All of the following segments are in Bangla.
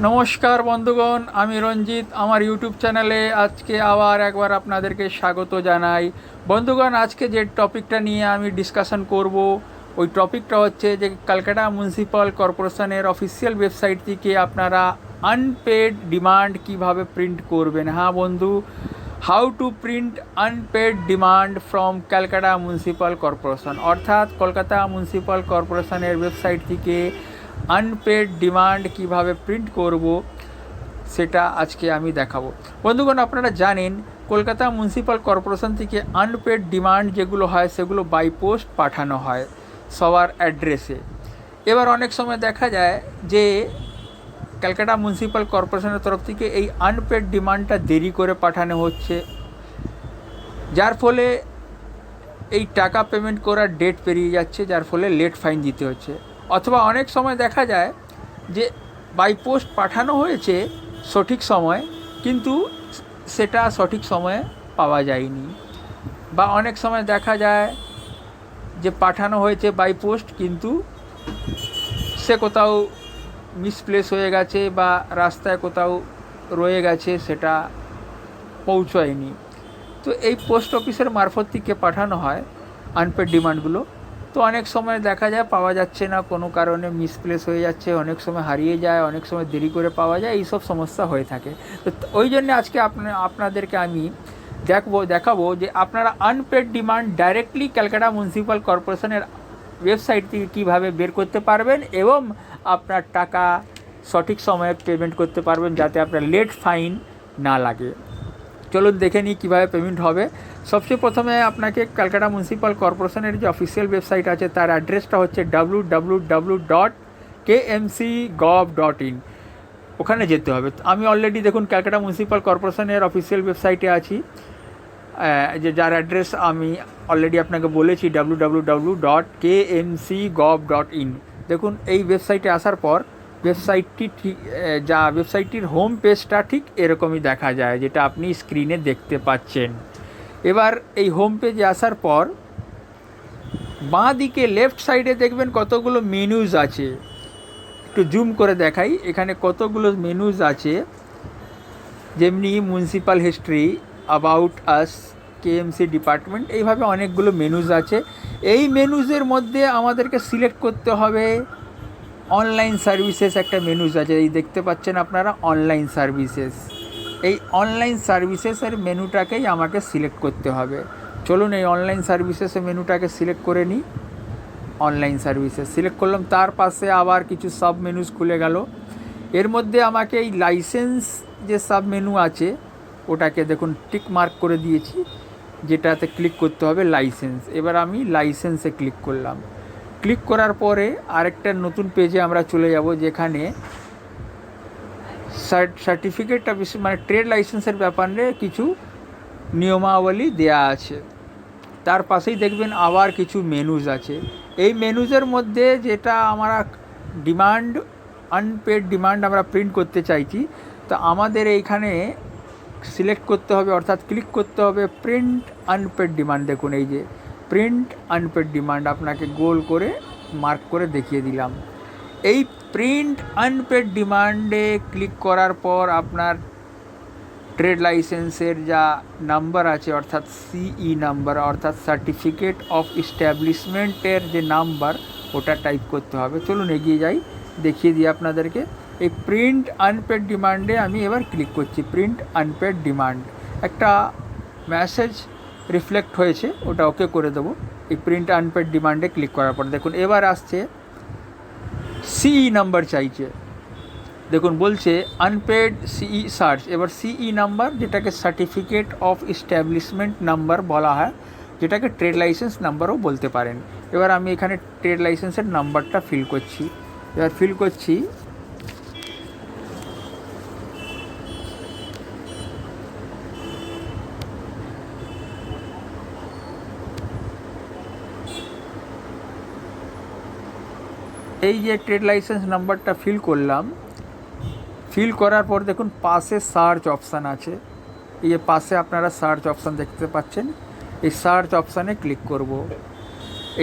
নমস্কার বন্ধুগণ, আমি রঞ্জিত আমার ইউটিউব চ্যানেলে আজকে আবার একবার আপনাদেরকে স্বাগত জানাই। বন্ধুগণ, আজকে যে টপিকটা নিয়ে আমি ডিসকাশন করব ওই টপিকটা হচ্ছে যে ক্যালকাটা মিউনিসিপ্যাল কর্পোরেশনের অফিসিয়াল ওয়েবসাইট থেকে আপনারা আনপেড ডিমান্ড কিভাবে প্রিন্ট করবেন। হ্যাঁ বন্ধু, how to print unpaid demand from Calcutta municipal corporation, অর্থাৎ কলকাতা মিউনিসিপ্যাল কর্পোরেশনের ওয়েবসাইট থেকে আনপেড ডিমান্ড কিভাবে প্রিন্ট করব সেটা আজকে আমি দেখাবো। বন্ধুগণ, আপনারা জানেন কলকাতা মিউনিসিপ্যাল কর্পোরেশন থেকে আনপেড ডিমান্ড যেগুলো হয় সেগুলো বাই পোস্ট পাঠানো হয় সবার অ্যাড্রেসে। এবার অনেক সময় দেখা যায় যে ক্যালকাটা মিউনিসিপ্যাল কর্পোরেশনের তরফ থেকে এই আনপেড ডিমান্ডটা দেরি করে পাঠানো হচ্ছে, যার ফলে এই টাকা পেমেন্ট করার ডেট পেরিয়ে যাচ্ছে, যার ফলে লেট ফাইন দিতে হচ্ছে। অথবা অনেক সময় দেখা যায় যে বাই পোস্ট পাঠানো হয়েছে সঠিক সময়, কিন্তু সেটা সঠিক সময়ে পাওয়া যায়নি। বা অনেক সময় দেখা যায় যে পাঠানো হয়েছে বাই পোস্ট, কিন্তু সে কোথাও মিসপ্লেস হয়ে গেছে বা রাস্তায় কোথাও রয়ে গেছে, সেটা পৌঁছয়নি। তো এই পোস্ট অফিসের মারফত থেকে পাঠানো হয় আনপেড ডিমান্ডগুলো। তো অনেক সময় দেখা যায় পাওয়া যাচ্ছে না, কোনো কারণে মিসপ্লেস হয়ে যাচ্ছে, অনেক সময় হারিয়ে যায়, অনেক সময় দেরি করে পাওয়া যায়, এইসব সমস্যা হয়ে থাকে। তো ওই জন্য আজকে আপনাদেরকে আমি দেখাবো যে আপনারা unpaid demand directly Calcutta municipal কর্পোরেশনের ওয়েবসাইট থেকে কীভাবে বের করতে পারবেন এবং আপনার টাকা সঠিক সময়ে পেমেন্ট করতে পারবেন, যাতে আপনার লেট ফাইন না লাগে। চলুন দেখে নিই কীভাবে পেমেন্ট হবে। সবচেয়ে প্রথমে আপনাকে ক্যালকাটা মিউনিসিপ্যাল কর্পোরেশনের যে অফিসিয়াল ওয়েবসাইট আছে তার অ্যাড্রেসটা হচ্ছে www.kmcgov.in, ওখানে যেতে হবে। আমি অলরেডি দেখুন ক্যালকাটা মিউনিসিপ্যাল কর্পোরেশনের অফিসিয়াল ওয়েবসাইটে আছি, যে যার অ্যাড্রেস আমি অলরেডি আপনাকে বলেছি www.kmcgov.in। দেখুন এই ওয়েবসাইটে আসার পর ওয়েবসাইটটির হোম পেজটা ঠিক এরকমই দেখা যায়, যেটা আপনি স্ক্রিনে দেখতে পাচ্ছেন। এবার এই হোম পেজে আসার পর বাঁ দিকে লেফট সাইডে দেখবেন কতগুলো মেনুজ আছে। একটু জুম করে দেখাই, এখানে কতগুলো মেনুজ আছে, যেমনি municipal history, about us, KMC department, এইভাবে অনেকগুলো মেনুজ আছে। এই মেনুজের মধ্যে আমাদেরকে সিলেক্ট করতে হবে অনলাইন সার্ভিসেস, একটা মেনুজ আছে, এই দেখতে পাচ্ছেন আপনারা অনলাইন সার্ভিসেস। এই অনলাইন সার্ভিসেসের মেনুটাকেই আমাকে সিলেক্ট করতে হবে। চলুন এই অনলাইন সার্ভিসেসের মেনুটাকে সিলেক্ট করে নিই। অনলাইন সার্ভিসেস সিলেক্ট করলাম, তার পাশে আবার কিছু সাব মেনুজ খুলে গেল। এর মধ্যে আমাকে এই লাইসেন্স যে সাব মেনু আছে ওটাকে দেখুন টিক মার্ক করে দিয়েছি, যেটাতে ক্লিক করতে হবে লাইসেন্স। এবার আমি লাইসেন্সে ক্লিক করলাম। ক্লিক করার পরে আরেকটা নতুন পেজে আমরা চলে যাব, যেখানে সার্টিফিকেটটা মানে ট্রেড লাইসেন্সের ব্যাপারে কিছু নিয়মাবলী দেয়া আছে। তার পাশেই দেখবেন আবার কিছু মেনুজ আছে। এই মেনুজের মধ্যে যেটা আমরা ডিমান্ড, আনপেড ডিমান্ড আমরা প্রিন্ট করতে চাইছি, তো আমাদের এইখানে সিলেক্ট করতে হবে, অর্থাৎ ক্লিক করতে হবে প্রিন্ট আনপেড ডিমান্ড। দেখুন এই যে প্রিন্ট আনপেড ডিমান্ড আপনাকে গোল করে মার্ক করে দেখিয়ে দিলাম। এই প্রিন্ট আনপেড ডিমান্ডে ক্লিক করার পর আপনার ট্রেড লাইসেন্সের যা নাম্বার আছে, অর্থাৎ সিই নাম্বার, অর্থাৎ সার্টিফিকেট অফ এস্টাবলিশমেন্টের যে নাম্বার, ওটা টাইপ করতে হবে। চলুন এগিয়ে যাই, দেখিয়ে দিই আপনাদেরকে। এই প্রিন্ট আনপেড ডিমান্ডে আমি এবার ক্লিক করছি। প্রিন্ট আনপেড ডিমান্ড, একটা মেসেজ রিফ্লেক্ট হয়েছে, ওটা ওকে করে দেবো। এই প্রিন্ট আনপেড ডিমান্ডে ক্লিক করার পর দেখুন এবার আসছে সিই নাম্বার চাইছে। দেখুন বলছে আনপেড সিই সার্চ। এবার সিই নাম্বার, যেটাকে সার্টিফিকেট অফ এস্টাবলিশমেন্ট নাম্বার বলা হয়, যেটাকে ট্রেড লাইসেন্স নাম্বারও বলতে পারেন। এবার আমি এখানে ট্রেড লাইসেন্সের নাম্বারটা ফিল করছি। এবার ফিল করছি, এই যে ট্রেড লাইসেন্স নাম্বারটা ফিল করলাম। ফিল করার পর দেখুন পাশে সার্চ অপশান আছে, এই যে পাশে আপনারা সার্চ অপশান দেখতে পাচ্ছেন, এই সার্চ অপশানে ক্লিক করব।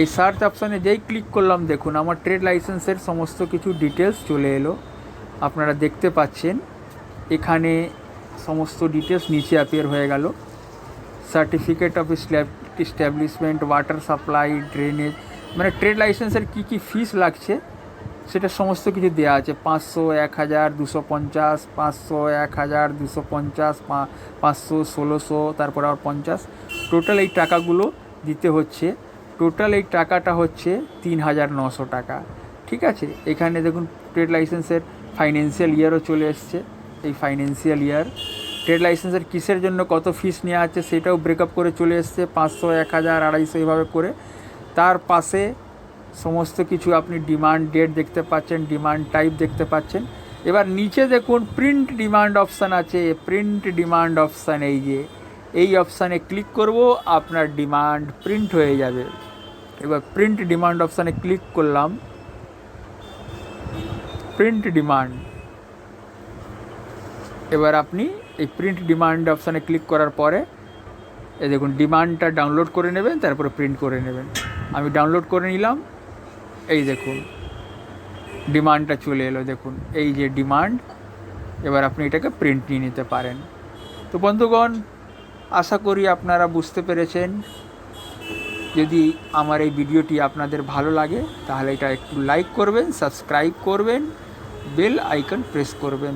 এই সার্চ অপশানে যেই ক্লিক করলাম দেখুন আমার ট্রেড লাইসেন্সের সমস্ত কিছু ডিটেলস চলে এলো। আপনারা দেখতে পাচ্ছেন এখানে সমস্ত ডিটেলস নিচে অ্যাপিয়ার হয়ে গেল। Certificate of establishment, water supply, drainage, মানে ট্রেড লাইসেন্সের কী কী ফিস লাগছে সেটা সমস্ত কিছু দেওয়া আছে। 500, 1000, 250, 500, 1000, 250, 500, 1600, তারপর আবার 50, টোটাল এই টাকাগুলো দিতে হচ্ছে। টোটাল এই টাকাটা হচ্ছে 3900 টাকা। ঠিক আছে, এখানে দেখুন ট্রেড লাইসেন্সের ফাইন্যান্সিয়াল ইয়ারও চলে এসছে। এই ফাইন্যান্সিয়াল ইয়ার ট্রেড লাইসেন্সের কিসের জন্য কত ফিস নেওয়া আছে সেটাও ব্রেকআপ করে চলে এসছে, 500, 1000, 250 এইভাবে করে। তার পাশে সমস্ত কিছু আপনি ডিমান্ড ডেট দেখতে পাচ্ছেন, ডিমান্ড টাইপ দেখতে পাচ্ছেন। এবার নিচে দেখুন প্রিন্ট ডিমান্ড অপশান আছে। প্রিন্ট ডিমান্ড অপশান, এই যে এই অপশানে ক্লিক করব, আপনার ডিমান্ড প্রিন্ট হয়ে যাবে। এবার প্রিন্ট ডিমান্ড অপশানে ক্লিক করলাম, প্রিন্ট ডিমান্ড। এবার আপনি এই প্রিন্ট ডিমান্ড অপশানে ক্লিক করার পরে এই দেখুন ডিমান্ডটা ডাউনলোড করে নেবেন, তারপরে প্রিন্ট করে নেবেন। আমি ডাউনলোড করে নিলাম, এই দেখুন ডিমান্ডটা চলে এলো। দেখুন এই যে ডিমান্ড, এবার আপনি এটাকে প্রিন্ট নিয়ে নিতে পারেন। তো বন্ধুগণ, আশা করি আপনারা বুঝতে পেরেছেন। যদি আমার এই ভিডিওটি আপনাদের ভালো লাগে তাহলে এটা একটু লাইক করবেন, সাবস্ক্রাইব করবেন, বেল আইকন প্রেস করবেন।